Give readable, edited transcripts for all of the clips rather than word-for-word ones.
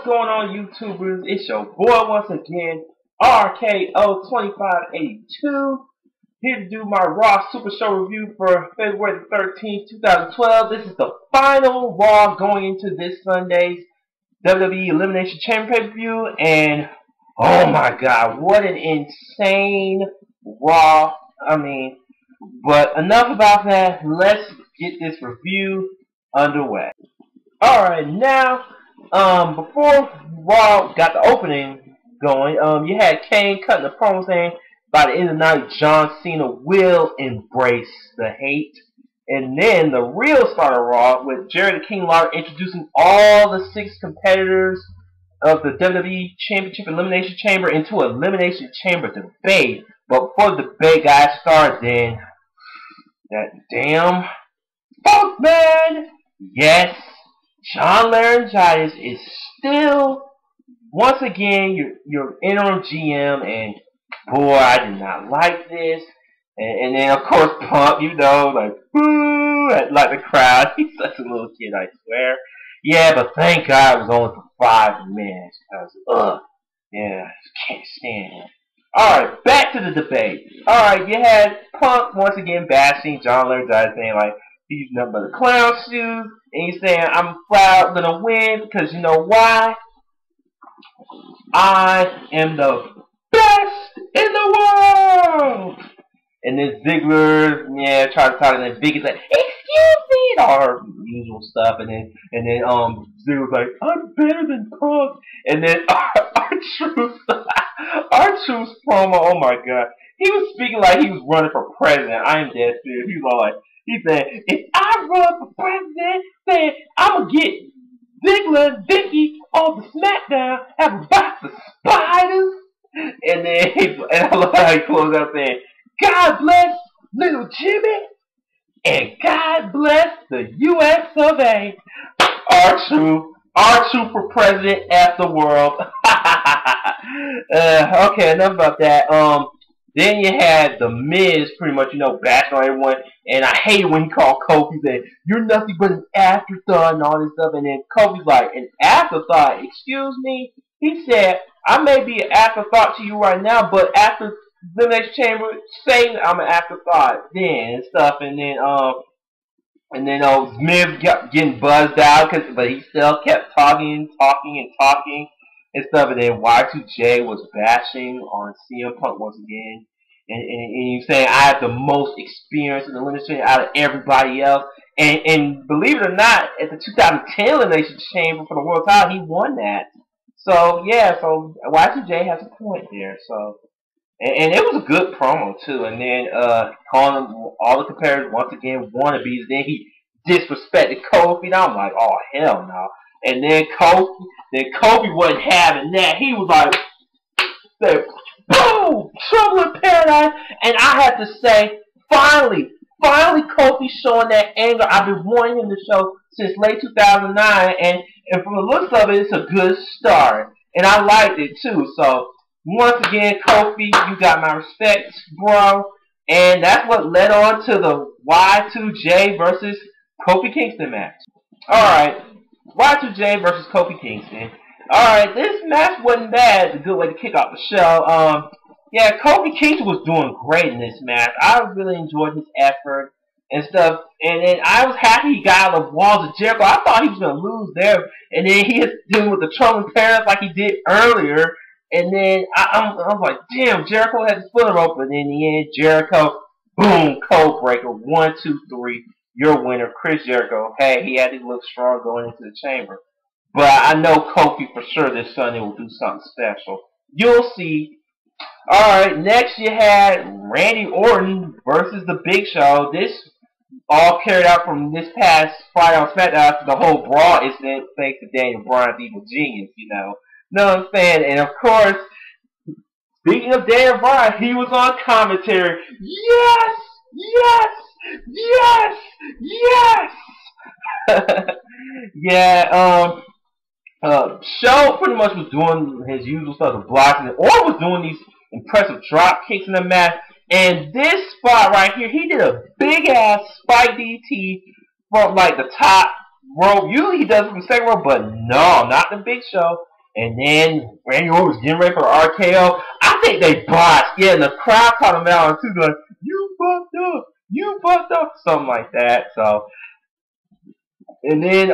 What's going on, YouTubers? It's your boy once again, RKO2582, here to do my Raw Super Show review for February 13th, 2012. This is the final Raw going into this Sunday's WWE Elimination Chamber pay-per-view, and oh my god, what an insane Raw. But enough about that. Let's get this review underway. Alright, now, before Raw got the opening going, you had Kane cutting the promo saying by the end of the night, John Cena will embrace the hate. And then the real start of Raw with Jerry the King Lawler introducing all the 6 competitors of the WWE Championship Elimination Chamber into an Elimination Chamber debate. But before the debate got started, then that damn fuck man, yes, John Laryngitis is still once again your interim GM, and boy, I did not like this. And then of course Punk, like boo, like the crowd. He's such a little kid, I swear. Yeah, but thank God it was only for 5 minutes because yeah, can't stand it. Alright, back to the debate. Alright, you had Punk once again bashing John Laryngitis, saying like he's nothing but a clown shoes, and he's saying I'm flat out gonna win because you know why? I am the best in the world. And then Ziggler, tried to talk, and then Vick's like, excuse me, and all her usual stuff, and then Ziggler's like, I'm better than Punk, and then R-Truth's promo, oh my god, he was speaking like he was running for president. I am dead serious. He was all like, he said, if I run for president, then I'm gonna get Ziggler and Vicky on the Smackdown, have a box of spiders, and then and I love how he closed out saying, God bless little Jimmy, and God bless the U.S. of A. R-Truth for president at the world. Okay, enough about that. Then you had The Miz pretty much, bashing on everyone, and I hate it when he called Kofi, said, you're nothing but an afterthought and all this stuff, and then Kofi's like, an afterthought? Excuse me? He said, I may be an afterthought to you right now, but after the next chamber, saying I'm an afterthought then and stuff, and then Miz getting buzzed out, but he still kept talking and stuff, and then Y2J was bashing on CM Punk once again, and he's saying I have the most experience in the elimination out of everybody else, and believe it or not, at the 2010 Elimination Chamber for the World Title, he won that. So yeah, so Y2J has a point there. So. And it was a good promo too, and then calling them all the competitors once again wannabes. Then he disrespected Kofi, and I'm like, oh hell no. And then Kofi wasn't having that. He was like, boom, trouble in paradise. And I have to say, finally Kofi showing that anger I've been wanting him to show since late 2009, and from the looks of it, it's a good start, and I liked it too. So. Once again, Kofi, you got my respect, bro. And that's what led on to the Y2J versus Kofi Kingston match. Alright, Y2J versus Kofi Kingston. Alright, this match wasn't bad. It's a good way to kick off the show. Yeah, Kofi Kingston was doing great in this match. I really enjoyed his effort and stuff. And then I was happy he got out of the walls of Jericho. I thought he was going to lose there. And then he hit him with the trolling parents like he did earlier. And then I was like, damn, Jericho had his foot rope. And in the end, Jericho, boom, code breaker, 1, 2, 3, your winner, Chris Jericho. Hey, he had to look strong going into the chamber. But I know Kofi for sure this Sunday will do something special. You'll see. Alright, next you had Randy Orton versus The Big Show. This all carried out from this past Friday on SmackDown after the whole Brawl incident thanks to Daniel Bryan's evil genius, Know what I'm saying? And of course, speaking of Daniel Bryan, he was on commentary. Yes! Yes! Yes! Yes! Yeah, Show pretty much was doing his usual stuff of blocking it, or was doing these impressive drop kicks in the match. And this spot right here, he did a big ass spike DT from like the top rope. Usually he does it from the second rope, but no, not The Big Show. And then Randy Orton was getting ready for the RKO. I think they botched. Yeah, and the crowd caught him out too, like, you fucked up, something like that. So, and then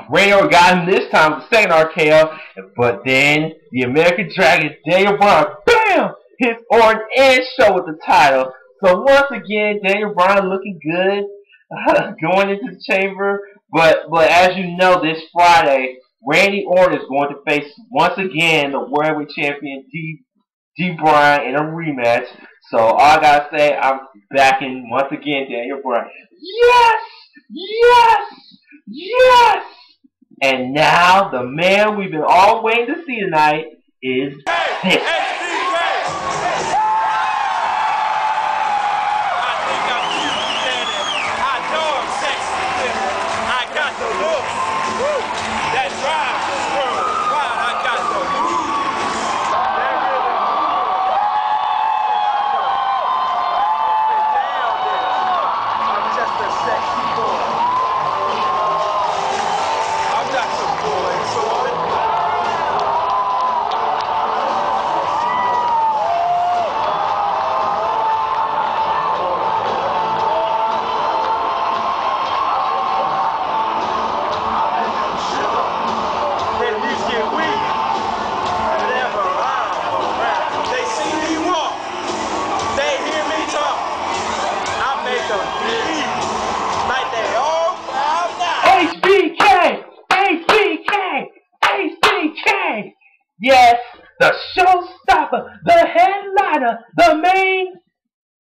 Randy Orton got him this time with the second RKO. But then the American Dragon Daniel Bryan, bam, hits Orton and Show with the title. So once again, Daniel Bryan looking good going into the chamber. But as you know, this Friday, Randy Orton is going to face once again the World Heavyweight Champion D. Bryan in a rematch. So all I gotta say, I'm backing once again Daniel Bryan. Yes, yes, yes. And now the man we've been all waiting to see tonight is this. HBK! HBK! HBK! Yes, the showstopper, the headliner, the main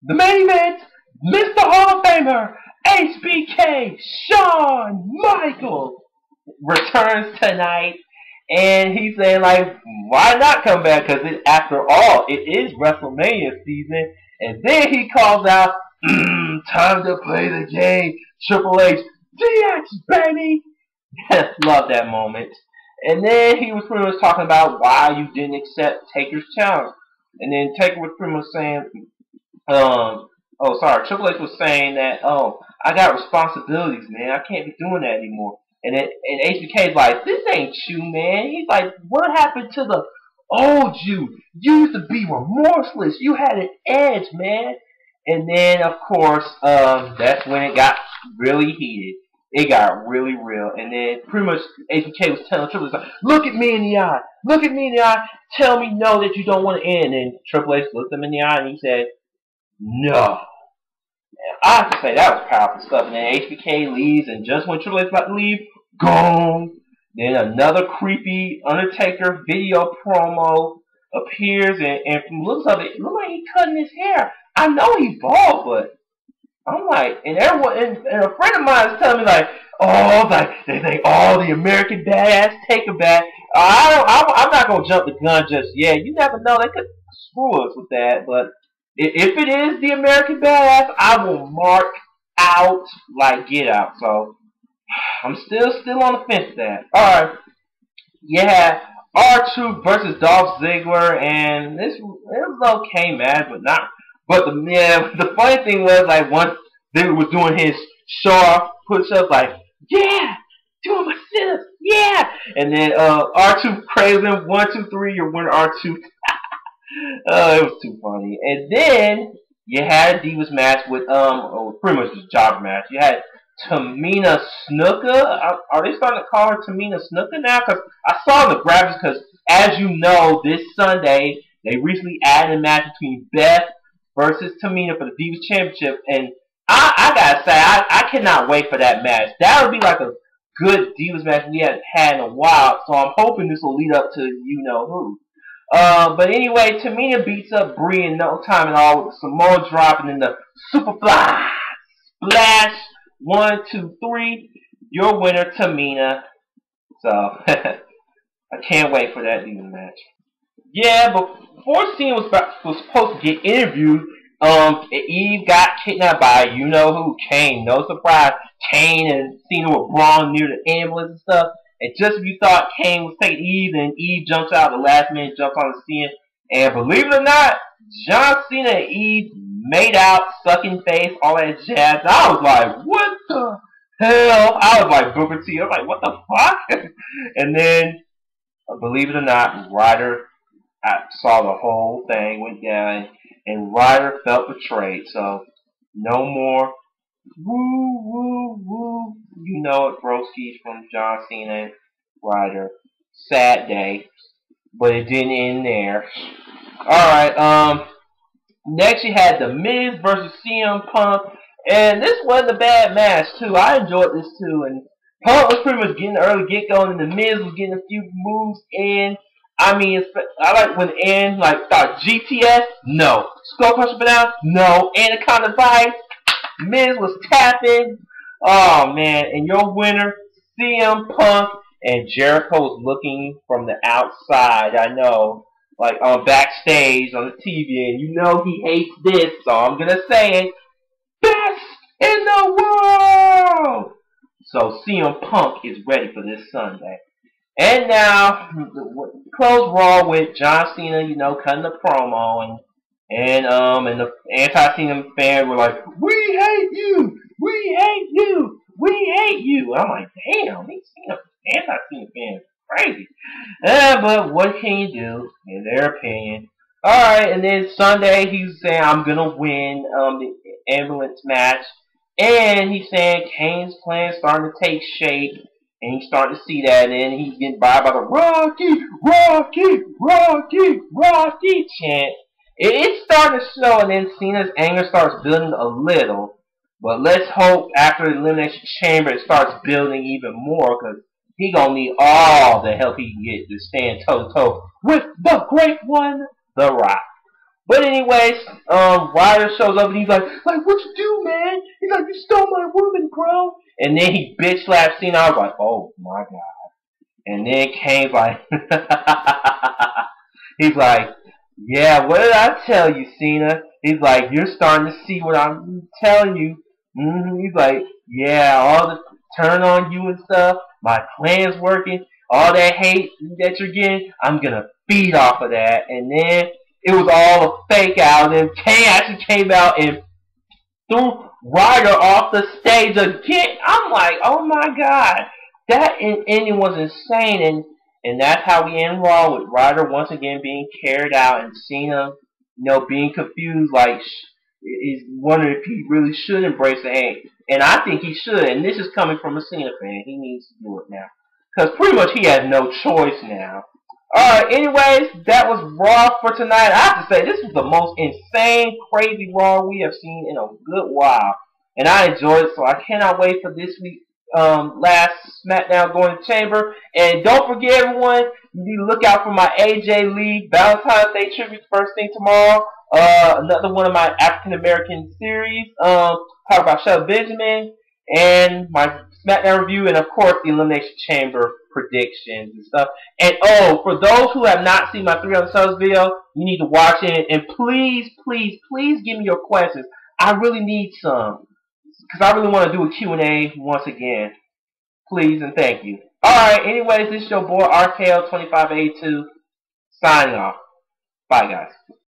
event, Mr. Hall of Famer, HBK, Shawn Michaels, returns tonight. And he's saying, like, why not come back? Because after all, it is WrestleMania season. And then he calls out, time to play the game, Triple H. DX, baby! Love that moment. And then he was pretty much talking about why you didn't accept Taker's challenge. And then Taker was pretty much saying, Triple H was saying that, I got responsibilities, man. I can't be doing that anymore. And HBK's like, this ain't you, man. He's like, what happened to the old you? You used to be remorseless. You had an edge, man. And then, of course, that's when it got really heated. It got really real. And then pretty much HBK was telling Triple H, like, look at me in the eye. Look at me in the eye. Tell me no that you don't want to end. And Triple H looked him in the eye and he said, no. And I have to say, that was powerful stuff. And then HBK leaves, and just when Triple H is about to leave, gone. Then another creepy Undertaker video promo appears, and from the looks of it, it looks like he's cutting his hair. I know he's bald, but I'm like, and everyone, and a friend of mine is telling me like, oh, like they think, oh, the American Badass Taker back. I'm not gonna jump the gun just yet. You never know, they could screw us with that. But if it is the American Badass, I will mark out like Get Out. So I'm still on the fence with that. All right, yeah. R-Truth versus Dolph Ziggler, and it was okay match, but not. But the funny thing was, like, once Ziggler was doing his show-off push-ups, like, yeah, doing my sit-ups, yeah, and then R-Truth crazed him, 1, 2, 3, you're winner R-Truth. It was too funny. And then you had a Divas match with pretty much just a jobber match. You had Tamina Snuka. Are they starting to call her Tamina Snuka now? Because I saw the graphics. Because as you know, this Sunday they recently added a match between Beth versus Tamina for the Divas Championship, and I gotta say, I cannot wait for that match. That would be like a good Divas match we haven't had in a while. So I'm hoping this will lead up to you know who. But anyway, Tamina beats up Brie in no time at all with the Samoa drop and then the Superfly Splash. 1, 2, 3. Your winner, Tamina. So I can't wait for that Divas match. Yeah, but before Cena was supposed to get interviewed, Eve got kidnapped by you know who, Kane. No surprise, Kane and Cena were brawling near the ambulance and stuff. And just as you thought Kane was taking Eve, and Eve jumps out the last minute, jumps on the scene, and believe it or not, John Cena and Eve made out, sucking face, all that jazz. I was like, what the hell? I was like Booker T. I was like, what the fuck? And then Believe it or not, Ryder saw the whole thing went down, and Ryder felt betrayed. So no more woo woo woo. You know it, Broskis from John Cena and Ryder. Sad day, but it didn't end there. All right. Next you had The Miz versus CM Punk, and this wasn't a bad match too. I enjoyed this too, and Punk was pretty much getting the early get going, and The Miz was getting a few moves in. I mean, I like when in like thought GTS, no, Skull Crusher Banana, no, Anaconda Vice. Miz was tapping. Oh man, and your winner, CM Punk, and Jericho was looking from the outside. I know, like on backstage on the TV, and you know he hates this, so I'm gonna say it. Best in the world. So CM Punk is ready for this Sunday. And now close Raw with John Cena, you know, cutting the promo, and the anti-Cena fans were like, "We hate you, we hate you, we hate you." And I'm like, damn, these anti-Cena fans are crazy. But what can you do in their opinion? All right, and then Sunday he's saying, "I'm gonna win the ambulance match," and he's saying Kane's plan starting to take shape. And he's starting to see that, and then he's getting by the Rocky, Rocky, Rocky, Rocky chant. It's starting to show, and then Cena's anger starts building a little. But let's hope after the Elimination Chamber it starts building even more, because he gonna need all the help he can get to stand toe to toe with the great one, The Rock. But anyways, Ryder shows up and he's like, what you do, man? He's like, you stole my woman, bro. And then he bitch slapped Cena. I was like, oh my god. And then Kane's like, he's like, yeah, what did I tell you, Cena? He's like, you're starting to see what I'm telling you. He's like, yeah, all the turn on you and stuff. My plan's working. All that hate that you're getting, I'm gonna feed off of that. And then it was all a fake out, and Kane actually came out and threw Ryder off the stage again. I'm like, oh my god, that ending was insane, and that's how we end Raw with Ryder once again being carried out, and Cena, being confused, like he's wondering if he really should embrace the hate, and I think he should. And this is coming from a Cena fan. He needs to do it now, because pretty much he has no choice now. Alright, anyways, that was Raw for tonight. I have to say, this was the most insane, crazy Raw we have seen in a good while. And I enjoyed it, so I cannot wait for this week, last SmackDown going to Chamber. And don't forget, everyone, you need to look out for my AJ Lee Valentine's Day tribute first thing tomorrow. Another one of my African American series, talk about Shelly Benjamin, and my SmackDown review, and of course the Elimination Chamber predictions and stuff. And for those who have not seen my 300 subs video, you need to watch it. And please, please, please give me your questions. I really need some, because I really want to do a Q&A once again. Please and thank you. Alright, anyways, this is your boy RKL2582 signing off. Bye, guys.